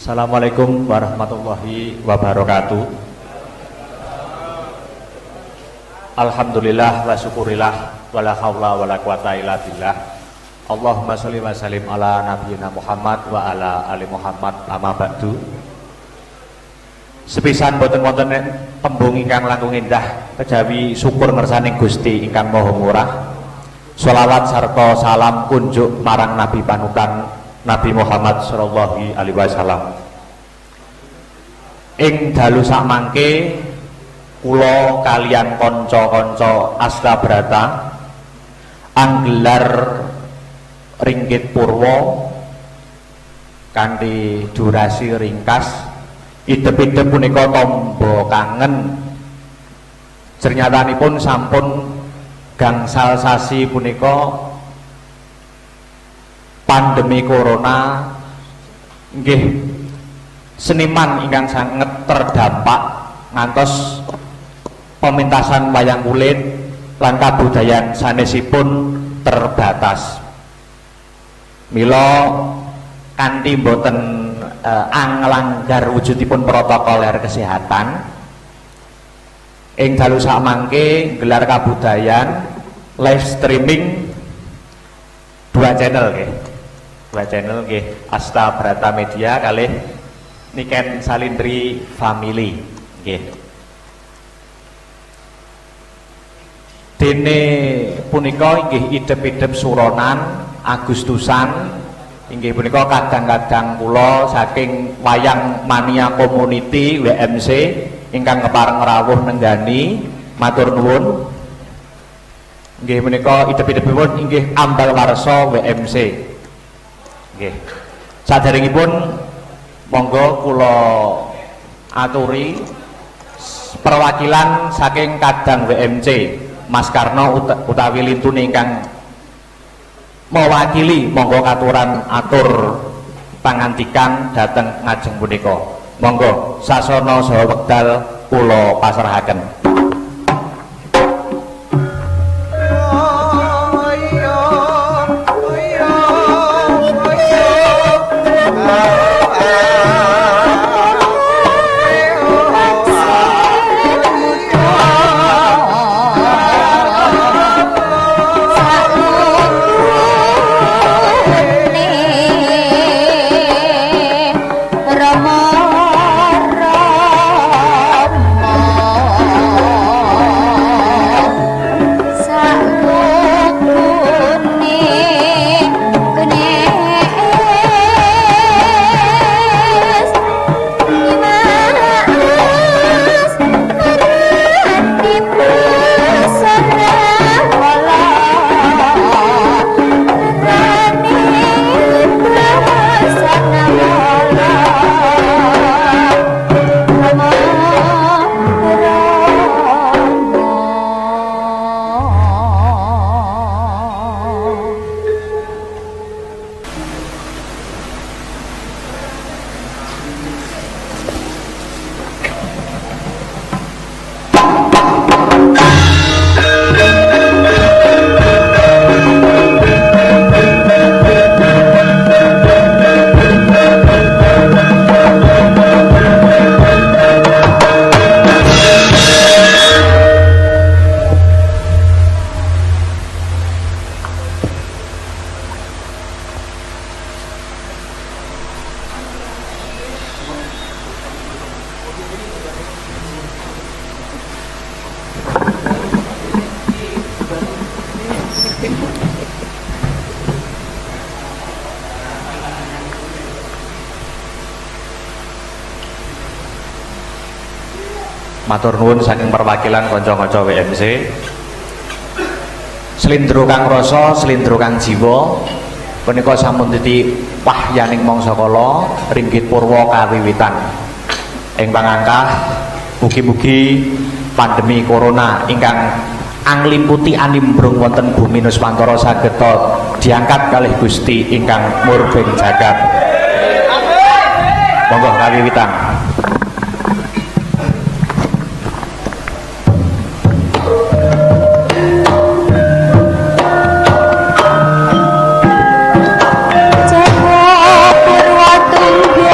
Assalamualaikum warahmatullahi wabarakatuh. Alhamdulillah wa syukurillah wala haula wala quwata illa billah. Allahumma sholli wa sallim ala nabiyyina Muhammad wa ala ali Muhammad amma ba'du. Sepisan boten wonten tembung ingkang langkung indah kejawi syukur ngersaning Gusti ingkang Maha Murah. Sholawat sarta salam kunjuk marang Nabi panutan Nabi Muhammad sallallahu alaihi wasallam. Ing dalu sakmangke kula kaliyan kanca-kanca Astabrata anggelar ringgit purwa kanthi durasi ringkas. Idep-idep punika tamba kangen. Jernyatanipun sampun gangsal sasi punika pandemi corona nggih seniman ingkang sangat terdampak ngantos pementasan wayang kulit lan kabudayan sanesipun terbatas. Mila kanthi boten nglanggar wujudipun protokol kesehatan ing dalu sakmangke gelar kabudayan live streaming dua channel nggih Astabrata Media kalih Niken Salindri Family nggih. Dene punika inggih idep-idep suronan Agustusan inggih punika kadang-kadang kula saking Wayang Mania Community WMC ingkang kepareng rawuh nenggani matur nuwun. Nggih menika idep-idepipun inggih ambal warsa WMC. Nggih. Saderengipun monggo kula aturi perwakilan saking Kadang WMC Mas Karno utawi lintune ingkang mewakili monggo katuran atur pangantikan dhateng ngajeng punika. Monggo sasana saha wekdal kula pasrahaken. Matur nuwun saking perwakilan kanca-kanca WMC. Slindro kang rasa, slindro kang jiwa punika sampun dadi wahyaning mangsa kala ringgit purwa kawiwitan. Ing pangangkah mugi-mugi pandemi corona ingkang angliputi animbrung wonten bumi Nuswantara saged diangkat kalih Gusti ingkang murbeng jagat. Monggo kawiwitan. Jago Purwatunggal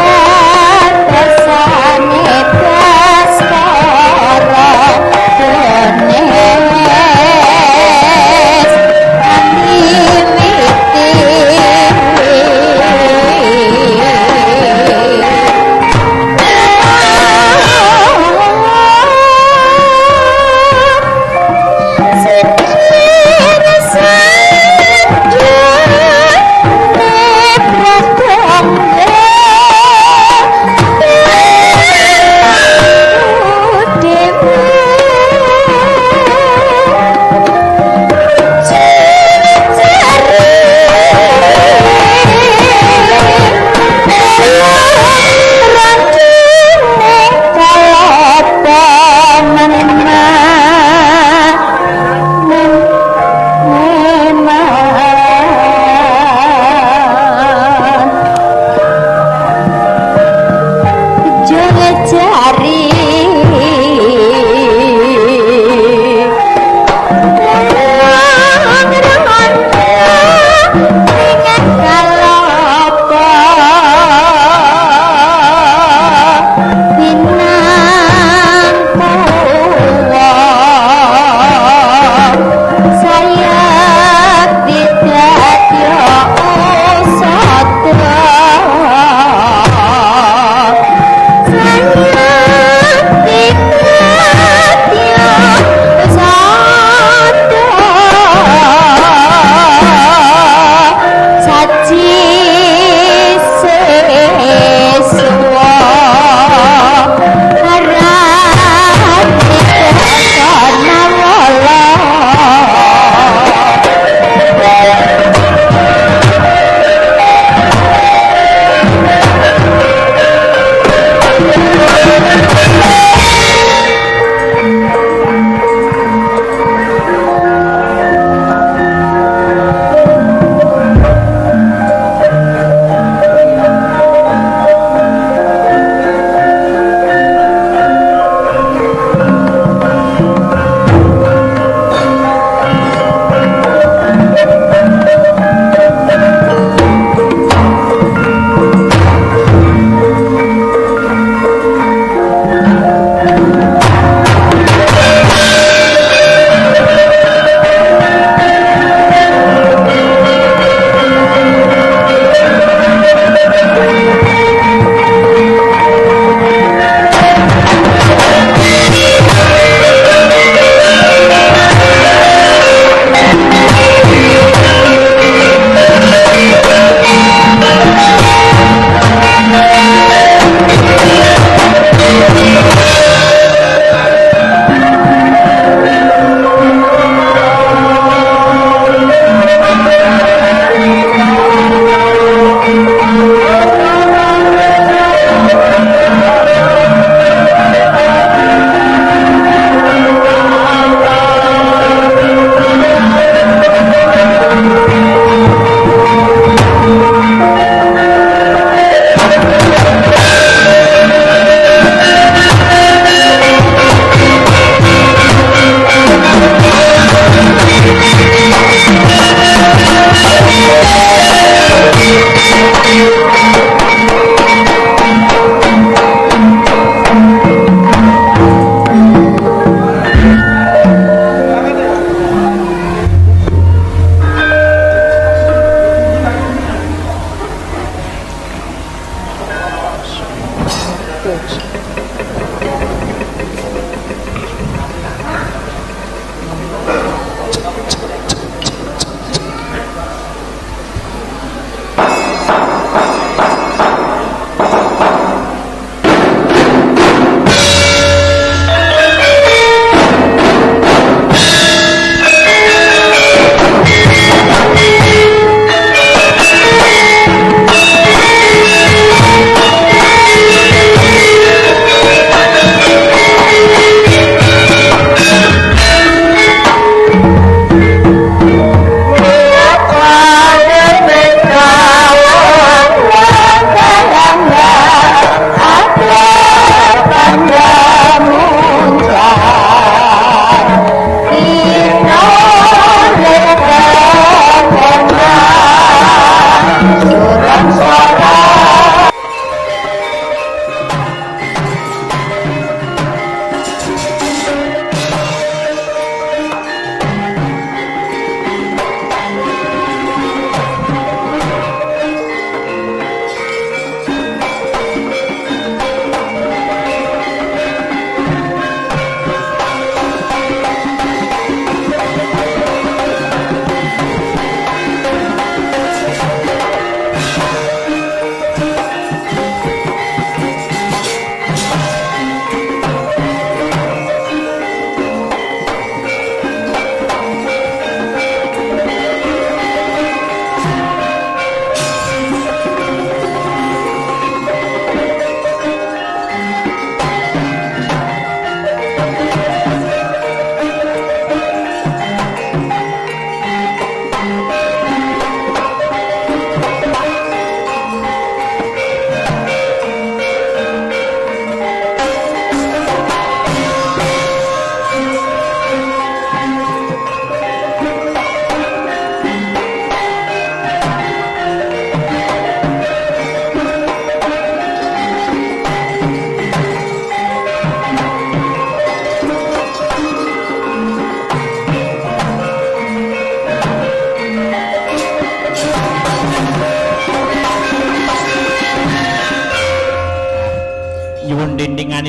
Jari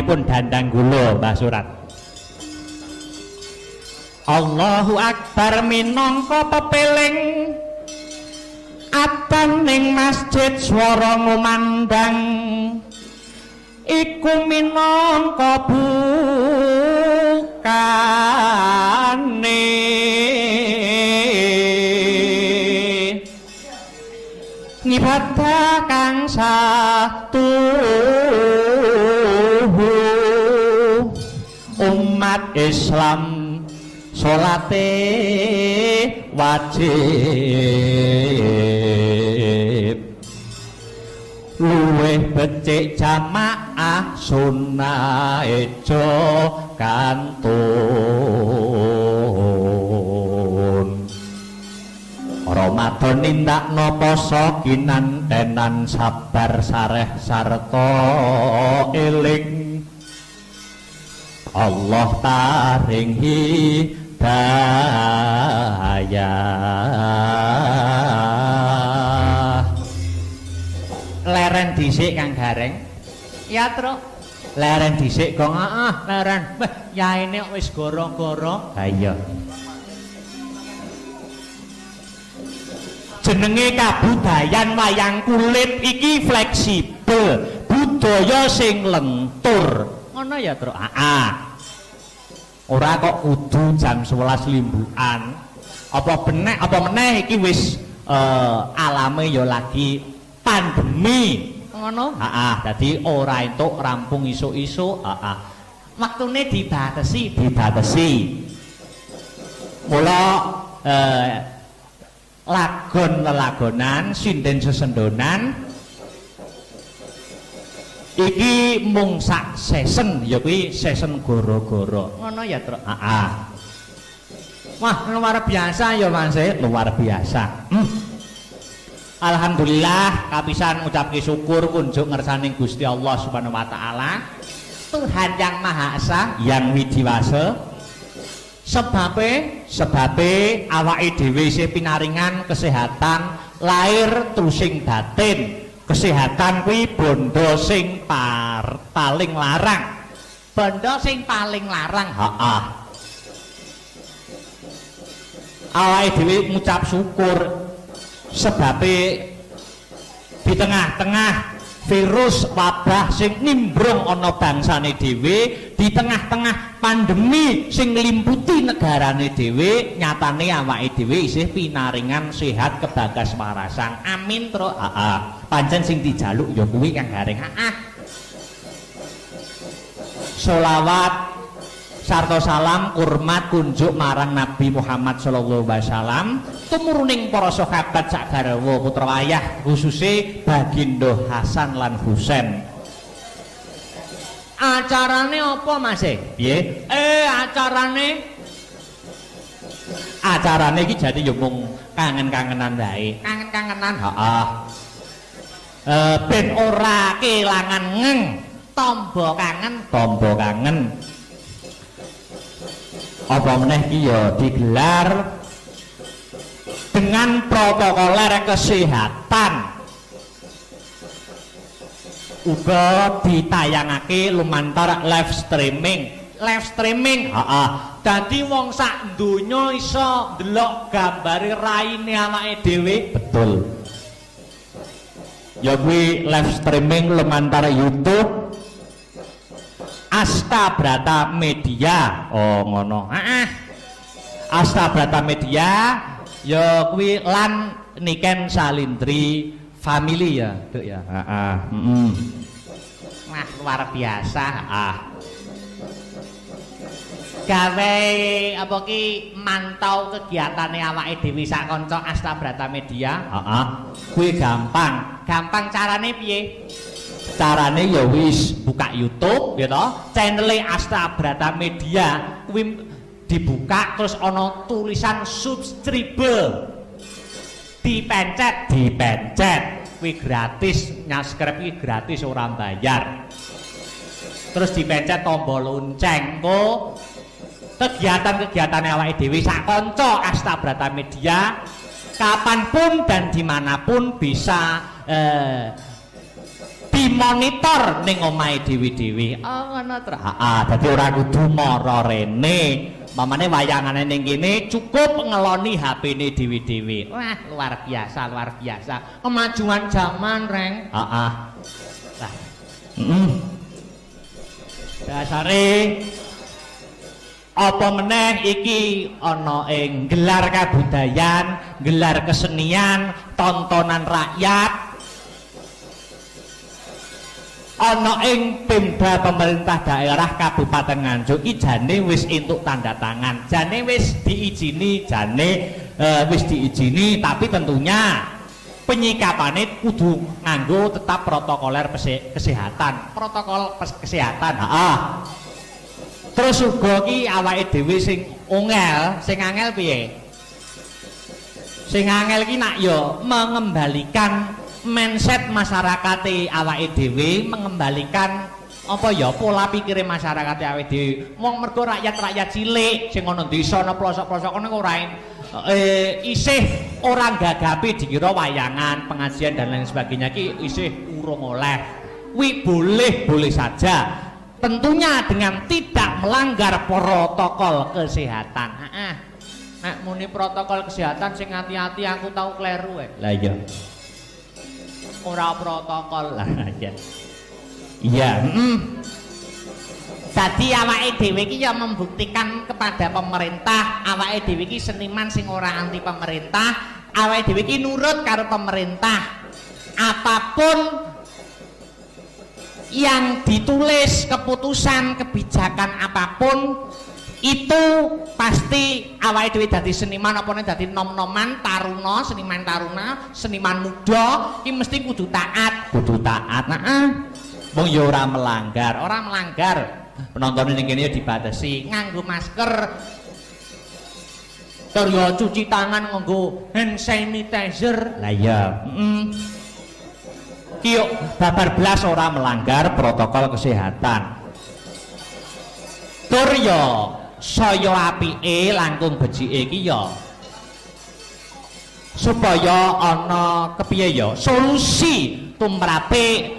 rawanipun dandang gula Mbah Surat. Allahu Akbar minangka pepeling atan ning masjid swara ngumandang iku minangka bukane ngibadah kang satuhu umat Islam salate wajib luwih becik jamaah sunah ejo kantun Ramadan nindakno poso kinantenan sabar sareh sarta eling Allah taring hidayah. Leren dhisik Kang Gareng. Ya, Truk. Leren dhisik kok leren. Wah, yaene kok wis goro-goro. Ha iya. Jenenge kabudayan wayang kulit iki fleksibel, budaya sing lentur. Ngono ya, Truk. Ora kok kudu jam 11 limbukan. Apa meneh iki wis alame ya lagi pandemi. Ngono? Dadi ora entuk rampung isuk-isuk. Waktune dibatesi. Mula lagon-lelagonan, sinden sesendonan iki mung sak season ya kuwi season goro-goro. Ngono ya, Truk? Wah, luar biasa ya Mas, luar biasa. Alhamdulillah kapisan ngucapke syukur kunjuk ngersani Gusti Allah Subhanahu wa taala. Tuhan yang Maha Esa, yang widiwasa. Sebabe awake dhewe isih pinaringan kesehatan lahir terusing batin. Kesehatan kuwi bondo sing paling larang. Bondo sing paling larang. Awake dhewe ngucap syukur sebabe di tengah-tengah virus wabah sing nimbrung ana bangsane dhewe, di tengah-tengah pandemi sing nglimputi negarane dhewe, nyatane awake dhewe isih pinaringan sehat kebagas warasan. Amin, Truk. Pancen sing dijaluk ya kuwi Kang Gareng. Sholawat sarta salam kurmat kunjuk marang Nabi Muhammad sallallahu alaihi wasallam, tumuruning para sahabat sak garwa putra wayah, khususe Bagindo Hasan lan Husain. Acarane apa Mas? Piye? Acarane iki jane ya mung kangen-kangenan wae. Kangen-kangenan. Ben ora kelangan ngeng, tombo kangen. Apa meneh iki ya digelar dengan protokoler kesehatan. Uga ditayangake lumantar live streaming. Dadi wong sak donya iso ndelok gambare raine awake dhewe. Betul. Ya kuwi live streaming lumantar YouTube Astabrata Media. Oh ngono. Astabrata Media ya kuwi lan Niken Salindri Family ya, Duk ya. Wah, luar biasa. Gawe apa ki mantau kegiatane awake dhewe sak kanca Astabrata Media. Kuwi gampang carane piye? Carane ya wis buka YouTube ya toh, channel Astabrata Media kuwi dibuka terus ana tulisan subscribe. Dipencet kuwi gratis, subscribe kuwi gratis ora bayar. Terus dipencet tombol lonceng kok kegiatan-kegiatan awake dhewe sak kanca Astabrata Media kapanpun dan dimanapun bisa dimonitor ning omahe dhewe-dhewe. Oh ngono to. Heeh, dadi ora kudu mara rene. Mamane wayangane ning kene cukup ngeloni HP-ne dhewe-dhewe. Wah, luar biasa, luar biasa. Kemajuan zaman, Reng. Heeh. Lah. Dasare apa meneh iki ana ing gelar kabudayan, gelar kesenian, tontonan rakyat, ana ing Pemda pemerintah daerah Kabupaten Nganjuk iki jane wis entuk tanda tangan, jane wis diizini, wis diizini, tapi tentunya penyikapane kudu nganggo tetap protokoler kesehatan, protokol kesehatan. Heeh. Terus uga ki awake dhewe sing angel piye? Sing angel ki nak ya mengembalikan mindset masyarakate awake dhewe, mengembalikan apa ya pola pikire masyarakate awake dhewe. Wong mergo rakyat cilik sing ana desa ana pelosok-pelosok kono ora isih orang gagapi dikira wayangan, pengajian dan lain sebagainya ki isih urung oleh. Wi boleh saja. Tentunya dengan tidak melanggar protokol kesehatan. Nek muni protokol kesehatan sing hati-hati aku tahu kleru Lah iya. Ora protokol lah ya. Iya, Dadi awake dhewe iki ya membuktikan kepada pemerintah, awake dhewe iki seniman sing ora anti pemerintah, awake dhewe iki nurut karo pemerintah. Apapun yang ditulis, keputusan, kebijakan apapun itu pasti awake dhewe dadi seniman apa nek dadi nom-noman taruna, seniman taruna, seniman muda iki mesti kudu taat. Wong ya ora melanggar. Penonton ning kene ya dibatasi nganggo masker. Tur ya cuci tangan nganggo hand sanitizer. Lah iya, Ki babar blas ora melanggar protokol kesehatan. Tur ya saya apike langkung becike iki ya supaya ana kepiye ya solusi tumrape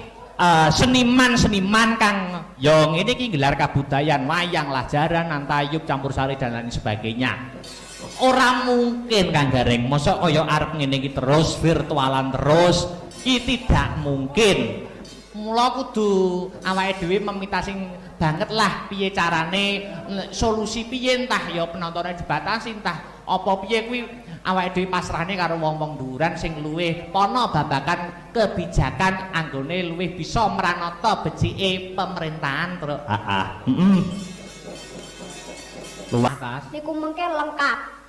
seniman-seniman kang ya ngene iki gelar kabudayan, wayang, lajaran, antayub, campursari dan lain sebagainya. Ora mungkin Kang Gareng mosok kaya arep ngene iki terus virtualan terus. Iki tidak mungkin. Mula kudu awake dhewe memita sing banget lah piye carane, solusi piye, entah ya penontonnya dibatasi, entah apa piye kuwi awake dhewe pasrahne karo wong-wong dhuwuran sing luwih pana babagan kebijakan anggone luwih bisa mranata becike pemerintahan terus. Luwih tas. Niku mengke lengkap.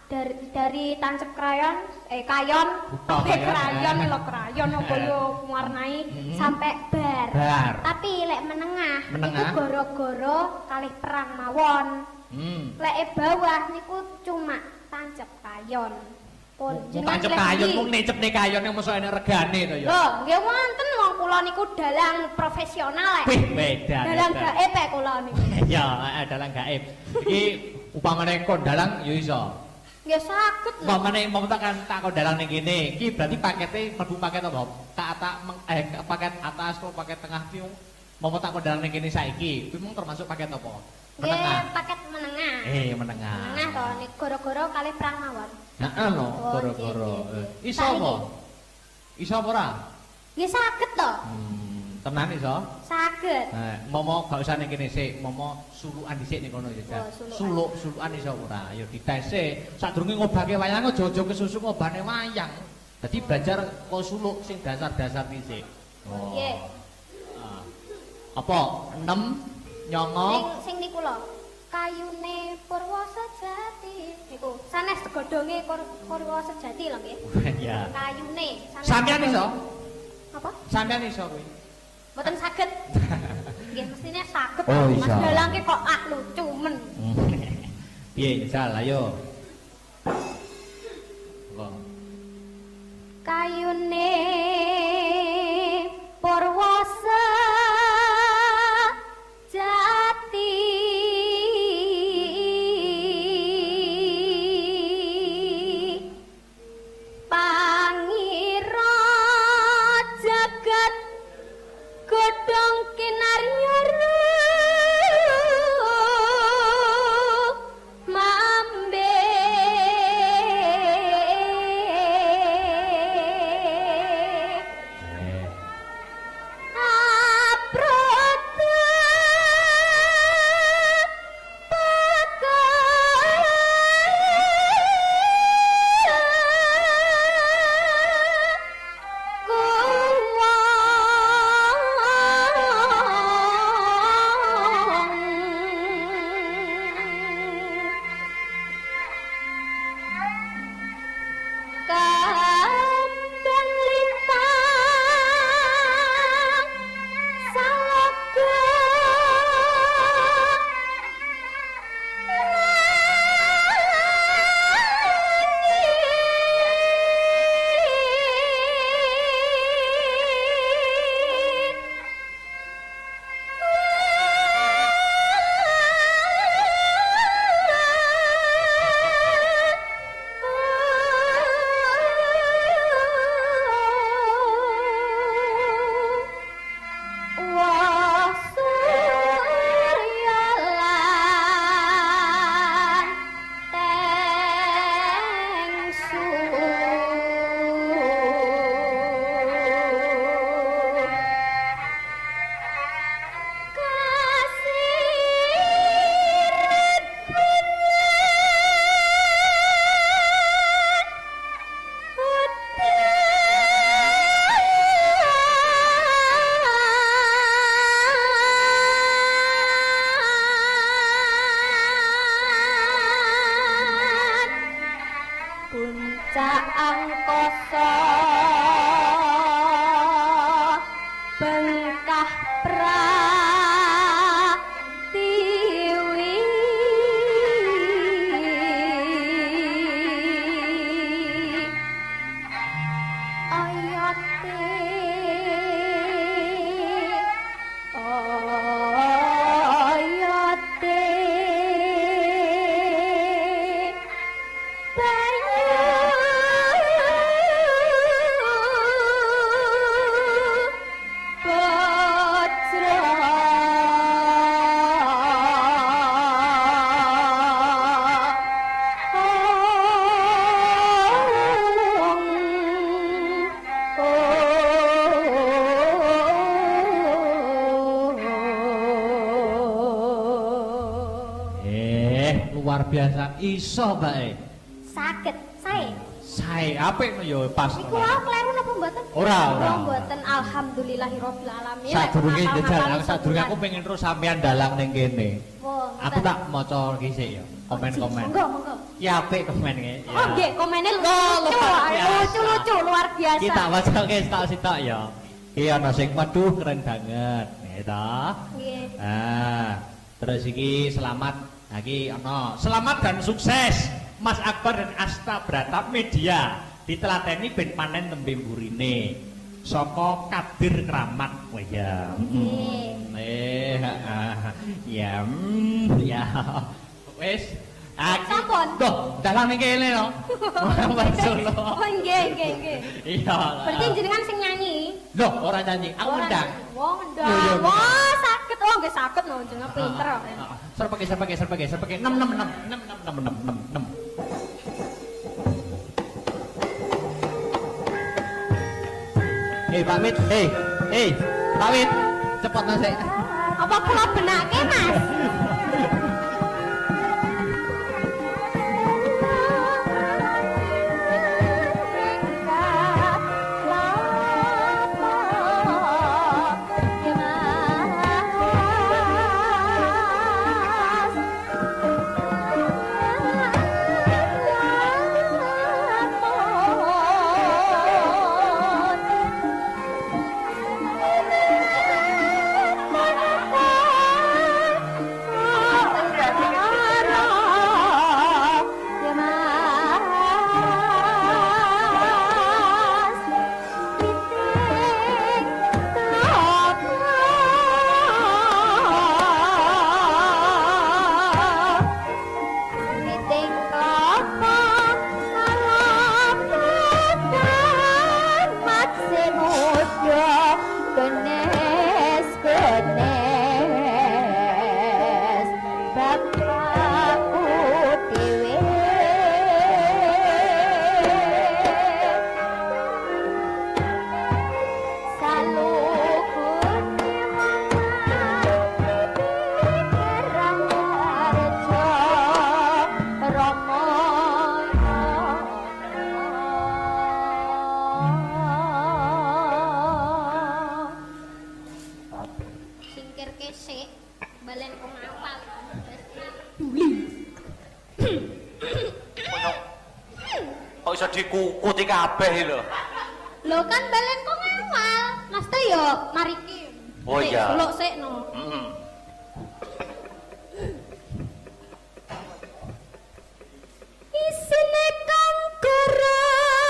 Dari tancep kayon apa yo warnai sampai bar. Tapi lek menengah itu goro-goro kalih perang mawon. Lek bawah niku cuma tancep kayon. Pun tancep kayon mung necepne kayone mosok enek regane to ya. Lho, nggih wonten wong kula niku dalang profesional lek. Beda. Dalang gaib kula niku. Ya, dalang gaib. Iki upamane kondalang ya iso. Nggih saged lho. Mamane mau tak kondalang ning kene. Iki berarti pakete mlebu paket apa? Paket atas atau paket tengah ki. Mau tak kondalang ning kene saiki. Kuwi mung termasuk paket apa? Menengah. Paket menengah. Menengah. Menengah to nek goro-goro kalih perang mawon. Heeh lho, goro-goro. Iso apa? Iso apa ora? Nggih saged to. Tenan iso? Saged. Momo gak usah ning kene sik, momo sulukan dhisik ning kono ya. Sulukan iso ora? Ayo dites sik. Sadurunge ngobahke wayang aja kesusu ngobahne wayang. Dadi belajar kok suluk sing dasar-dasar dhisik. Nggih. Apa? 6 nyongo. Sing niku lho. Kayune Purwa Sejati. Niku sanes godhonge Purwa Sejati lho nggih. Iya. Kayune. Sampeyan iso? Apa? Sampeyan iso kuwi. Mboten saged. Nggih mestine saged. Mas Dalang ki kok lucu men. Piye jal ayo. Kayune Purwa Sejati pangira jagat good angkasa bengkah pratiwi ayate luar biasa iso mbak sakit saya sae apik ya pas iku wae kleru napa mboten ora mboten alhamdulillahirabbil alamin sadurunge njajal sadurunge aku pengen terus sampean dalang ning kene aku tak maca iki sik ya komen-komen monggo ya apik komene ya oh nggih komene lucu luar biasa kita wacake sitok ya iki ana sing waduh keren banget gitu nggih terus iki selamat lagi ono selamat dan sukses Mas Akbar dan Asta Brata Media ditelateni ben panen tembe mburine saka Kadir Kramat wah ya ya wis sampun toh dalang ning kene lho Solo oh nggih iya berarti jenengan sing nyanyi lho ora nyanyi aku ndang wong ndang wah sakit oh nggih sakit lho jenengan pinter serpake 6 pamit pamit cepet nasi apa kula benake Mas iso dikukuti kabeh lho. Lho kan balen kok ngawal. Mesti yo mariki. Oh iya. Delok sik no. Heeh. Isine kang gara-gara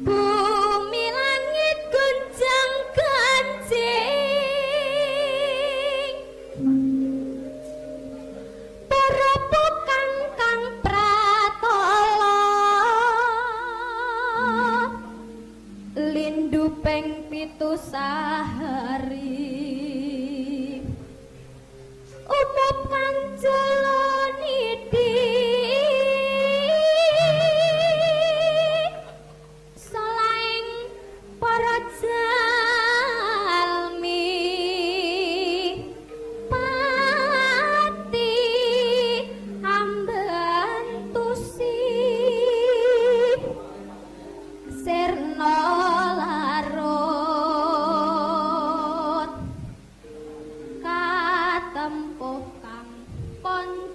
bumi langit gonjang ganjing para bukan kang pratala lind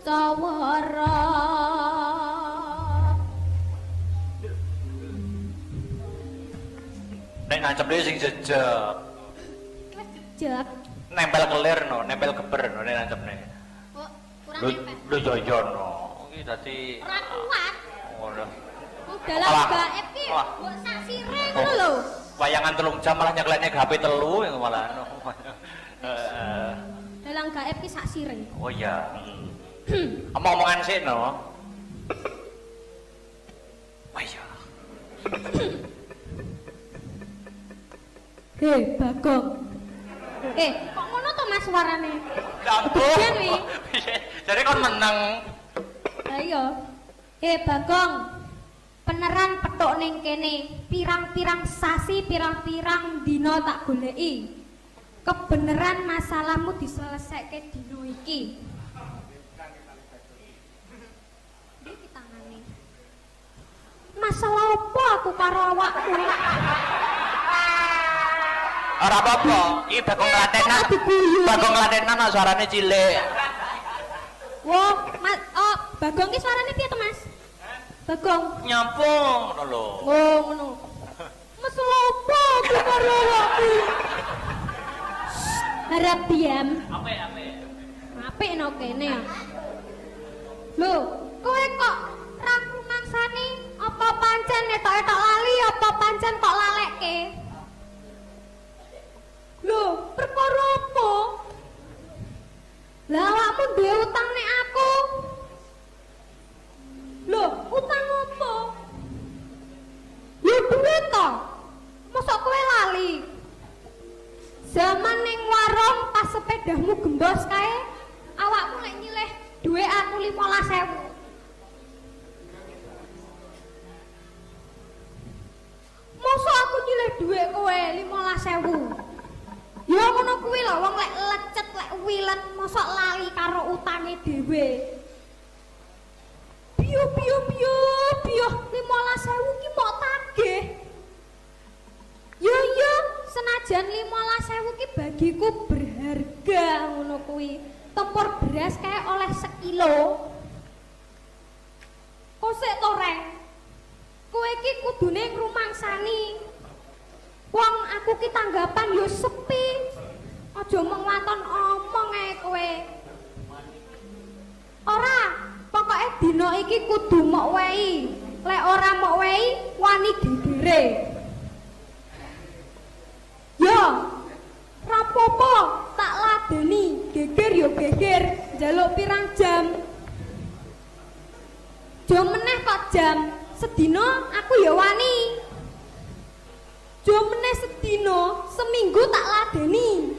sawara Nek nancep dhewe sing jejeg. jejeg Nempel kelir no, nempel geber no nek nancepne. kok kurang Lho nempel lho yo no. Iki dadi ora kuat ngono. dalam Alah. gaib ki Alah. mbok sak sire ngono lho Wayangan 3 jam malah nyeklekne HP 3 yang malah no. dalam gaib ki sak sire Oh iya. Omong-omongan sih no. Oh iya. Hei, Bagong. Kok ngono to Mas suarane? Lampu. Gedean wi. Jadi kon menang. Lah iya. Bagong. Peneran petuk ning kene, pirang-pirang sasi, pirang-pirang dina tak goleki. Kebeneran masalahmu diselesaike dina iki. Iki tangane. Masalah apa aku karo awakmu? Ora apa-apa, iki Bagong Klatenan. Bagong Klatenan suarane cilik. Wah, Mas, oh, Bagong ki suarane piye to, Mas? Bagong. Nyampung ngono lho. Oh, ngono. Masalah apa aku karo awakmu? Harap diam. Apik no kene ya. Lho, kowe kok ra rumangsani apa pancen etok-etok lali apa pancen kok lalekke? Lho, perkara apa? Lah awakmu duwe utang nek aku. Lho, utang apa? Ya duit to. Mosok kowe lali. Zaman ning warung pas sepedamu gembos kae, awakmu lek nyilih duit aku 15.000. Mosok aku nyilih duit kowe 15.000. Ya ngono kuwi lho wong lek lecet lek wilet mosok lali karo utange dhewe. Piyo 15.000 ki mok tagih. Yo senajan 15.000 ki bagiku berharga ngono kuwi. Tempur beras kae oleh sekilo. Kosek to Reng. Kowe ki kudune ngrumangsani. Wong aku ki tanggapan yo sepi. Aja mung waton omong ae kowe. Ora, pokoke dina iki kudu mok wehi. Lek ora mok wehi, wani gegere. Yo, rapopo tak ladeni, geger yo geger, njaluk pirang jam. Jo meneh kok jam, sedina aku yo wani. Jo meneh sedina, seminggu tak ladeni.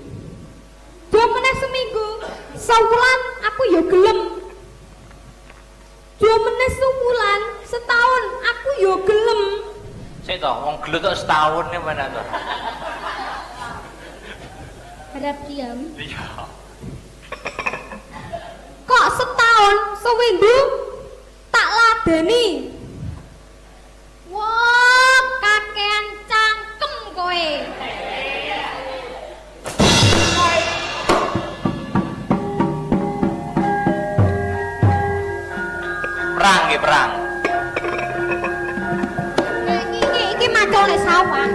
Jo meneh seminggu, sewulan aku yo gelem. Jo meneh sewulan, setahun aku yo gelem. Sik to, wong gelut kok setahun nih mana to? Harap diam. Iya. Kok setahun sewindu tak ladeni. Wah, kakean cangkem kowe. Perang nggih perang. Iki macone sawah.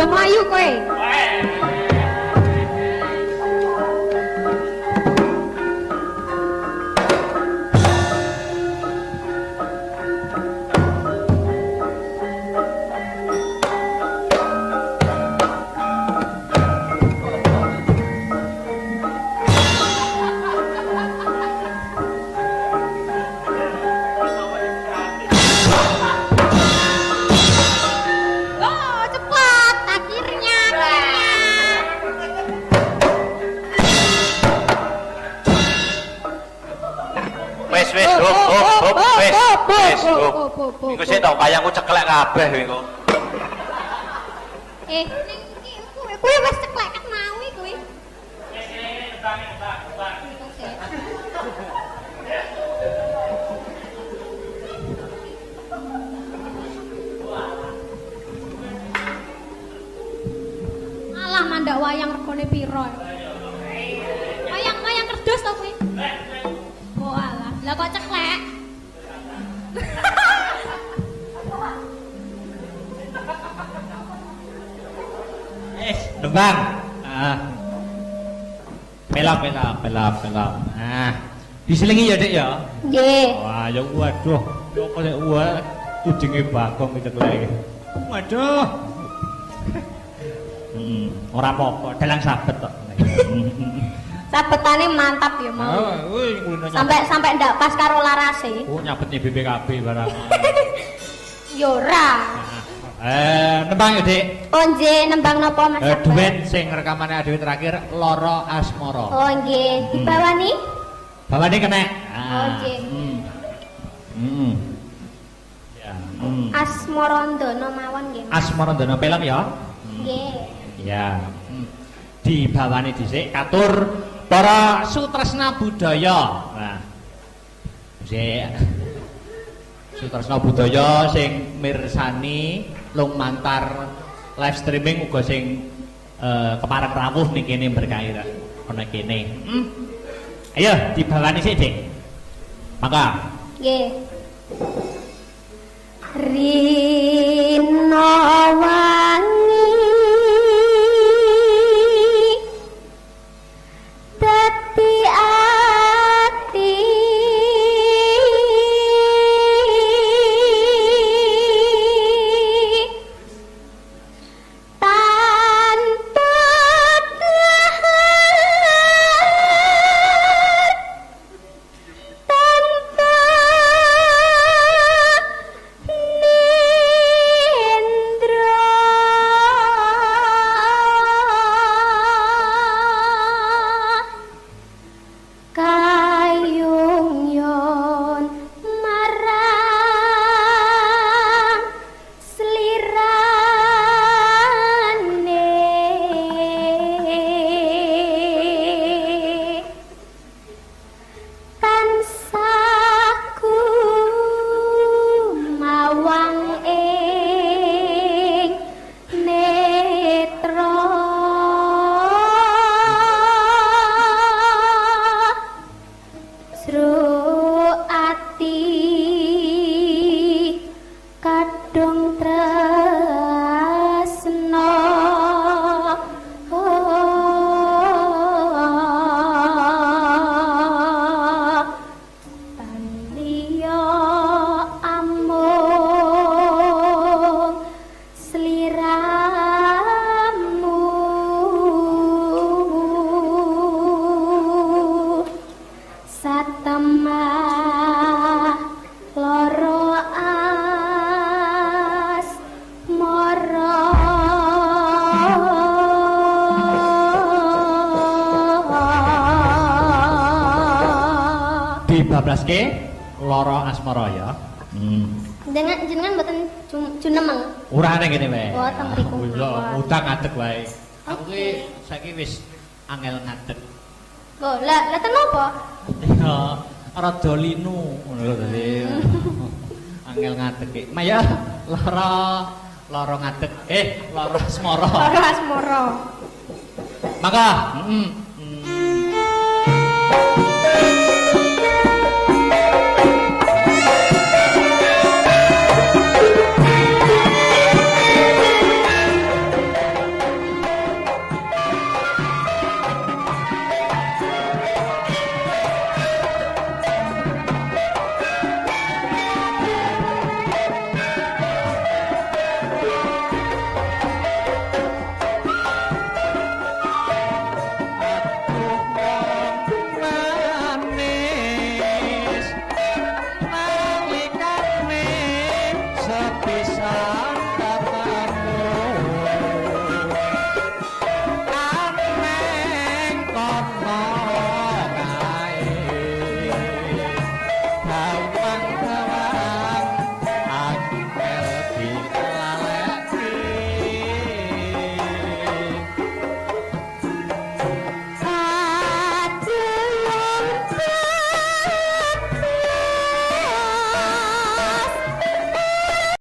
aja mlayu kowe. Oh, cepat akhirnya. Wis wis hop wis wis hop. Iku sik tau kayangku ceklek kabeh iku. Ning iki kowe wis ceklek ket mau kowe. Alah mandak wayang regane piro? Wayang kerdus to kowe? Oh alah, lah kok ceklek? Nembang. Pelak. Ah. Diselingi ya, Dik ya. Nggih. Wah, ya waduh. Yo kok nek ujunge Bagong iki ceklek. Waduh. Ora apa-apa, dalang sabet kok. Sabetane mantap ya mau. Sampai ndak pas karo larase. Oh, nyabetnya BPKB barang. Yo ora. Nembang ya, Dik. Oh nggih, nembang napa Mas? Duet sing rekamane dhewe terakhir Loro Asmara. Oh nggih, dibawani? Bawane kena. Oh nggih. Ya. Asmarandana mawon nggih. Asmarandana film ya. Nggih. Ya. Dibawani dhisik katur para sutresna budaya. Nah. Dhisik sutresna budaya sing mirsani lumantar live streaming uga sing kepareng rawuh ning kene berkahi ana kene. Ayo dibawani sik, Dik. Mangga. Nggih. Rina wangi dadi ati Bablaske Loro Asmara ya. Jenengan mboten junemeng. Urane ngene wae. Mboten mriku. Utang ngadeg wae. Aku ki saiki wis angel ngadeg. Lho, lah ten apa? Ya, rada linu ngono lho dadi. Angel ngadeg ki. Maya loro ngadeg. Loro Asmara. Loro Asmara. Maka,